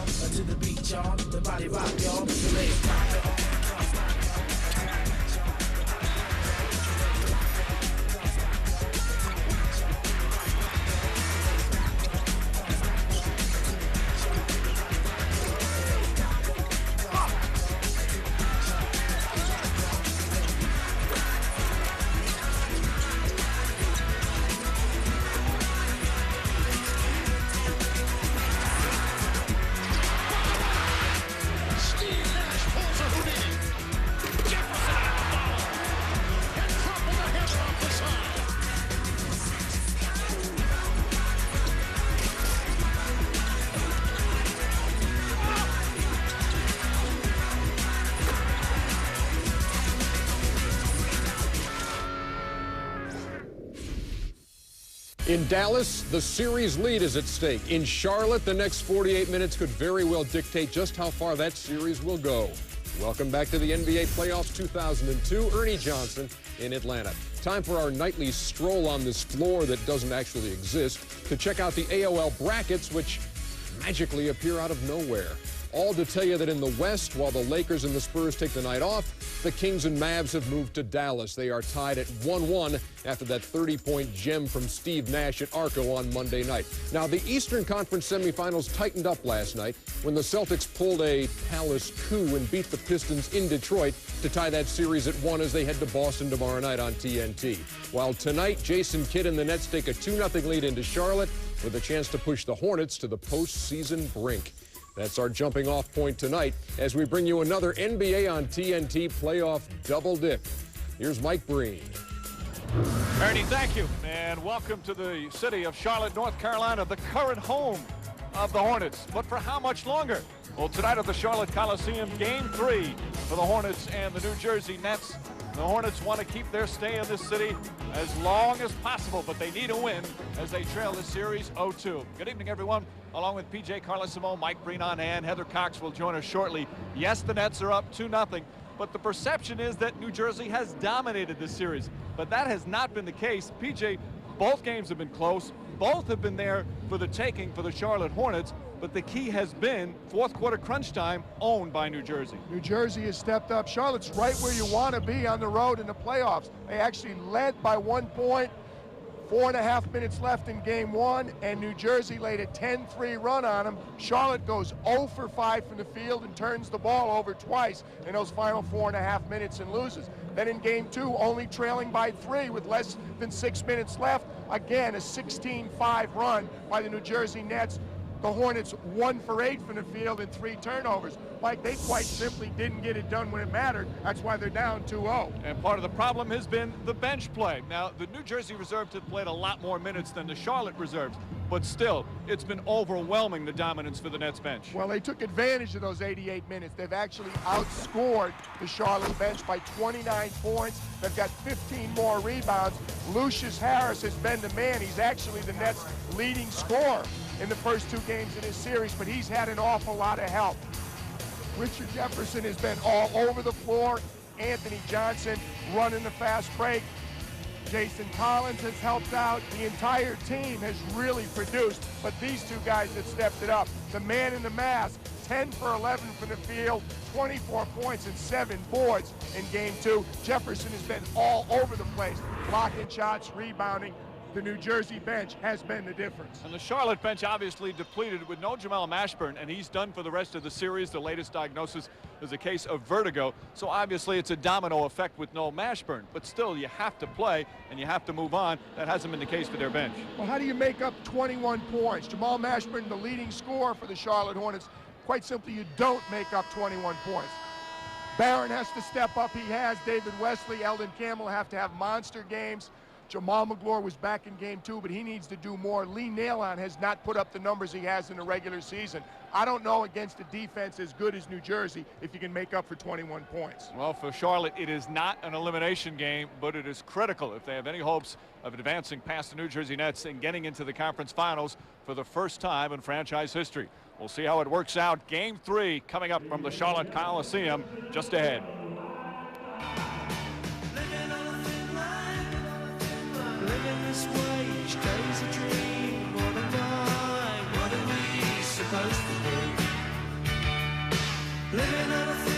To the beat, y'all. The body rock, y'all. The legs rock. In Dallas, the series lead is at stake. In Charlotte, the next 48 minutes could very well dictate just how far that series will go. Welcome back to the NBA Playoffs 2002. Ernie Johnson in Atlanta. Time for our nightly stroll on this floor that doesn't actually exist to check out the AOL brackets, which magically appear out of nowhere. All to tell you that in the West, while the Lakers and the Spurs take the night off, the Kings and Mavs have moved to Dallas. They are tied at 1-1 after that 30-point gem from Steve Nash at Arco on Monday night. Now, the Eastern Conference semifinals tightened up last night when the Celtics pulled a Palace coup and beat the Pistons in Detroit to tie that series at 1 as they head to Boston tomorrow night on TNT. While tonight, Jason Kidd and the Nets take a 2-0 lead into Charlotte with a chance to push the Hornets to the postseason brink. That's our jumping off point tonight as we bring you another NBA on TNT playoff double dip. Here's Mike Breen. Ernie, thank you, and welcome to the city of Charlotte, North Carolina, the current home of the Hornets. But for how much longer? Well, tonight at the Charlotte Coliseum, Game 3 for the Hornets and the New Jersey Nets. The Hornets want to keep their stay in this city as long as possible, but they need a win as they trail the series 0-2. Good evening, everyone. Along with PJ Carlesimo, Mike Breen on hand. Heather Cox will join us shortly. Yes, the Nets are up 2-0, but the perception is that New Jersey has dominated this series. But that has not been the case. PJ, both games have been close. Both have been there for the taking for the Charlotte Hornets. But the key has been fourth quarter crunch time owned by New Jersey. New Jersey has stepped up. Charlotte's right where you want to be on the road in the playoffs. They actually led by 1 point, 4.5 minutes left in game 1, and New Jersey laid a 10-3 run on them. Charlotte goes 0 for 5 from the field and turns the ball over twice in those final 4.5 minutes and loses. Then in game 2, only trailing by 3 with less than 6 minutes left. Again, a 16-5 run by the New Jersey Nets. The Hornets 1 for 8 from the field and 3 turnovers. Mike, they quite simply didn't get it done when it mattered. That's why they're down 2-0. And part of the problem has been the bench play. Now, the New Jersey reserves have played a lot more minutes than the Charlotte reserves, but still, it's been overwhelming, the dominance for the Nets bench. Well, they took advantage of those 88 minutes. They've actually outscored the Charlotte bench by 29 points. They've got 15 more rebounds. Lucious Harris has been the man. He's actually the Nets' leading scorer in the first 2 games in this series, but he's had an awful lot of help. Richard Jefferson has been all over the floor. Anthony Johnson running the fast break. Jason Collins has helped out. The entire team has really produced, but these 2 guys have stepped it up. The man in the mask, 10 for 11 from the field, 24 points and 7 boards in game 2. Jefferson has been all over the place, blocking shots, rebounding. The New Jersey bench has been the difference. And the Charlotte bench obviously depleted with no Jamal Mashburn, and he's done for the rest of the series. The latest diagnosis is a case of vertigo. So obviously it's a domino effect with no Mashburn. But still, you have to play and you have to move on. That hasn't been the case for their bench. Well, how do you make up 21 points? Jamal Mashburn, the leading scorer for the Charlotte Hornets. Quite simply, you don't make up 21 points. Barron has to step up. He has. David Wesley, Eldon Campbell have to have monster games. Jamal McGlure was back in game 2, but he needs to do more. Lee Nailon has not put up the numbers he has in the regular season. I don't know against a defense as good as New Jersey if you can make up for 21 points. Well, for Charlotte, it is not an elimination game, but it is critical if they have any hopes of advancing past the New Jersey Nets and getting into the conference finals for the first time in franchise history. We'll see how it works out. Game 3 coming up from the Charlotte Coliseum just ahead. Living this way, each day's a dream. What am I? What are we supposed to do? kind of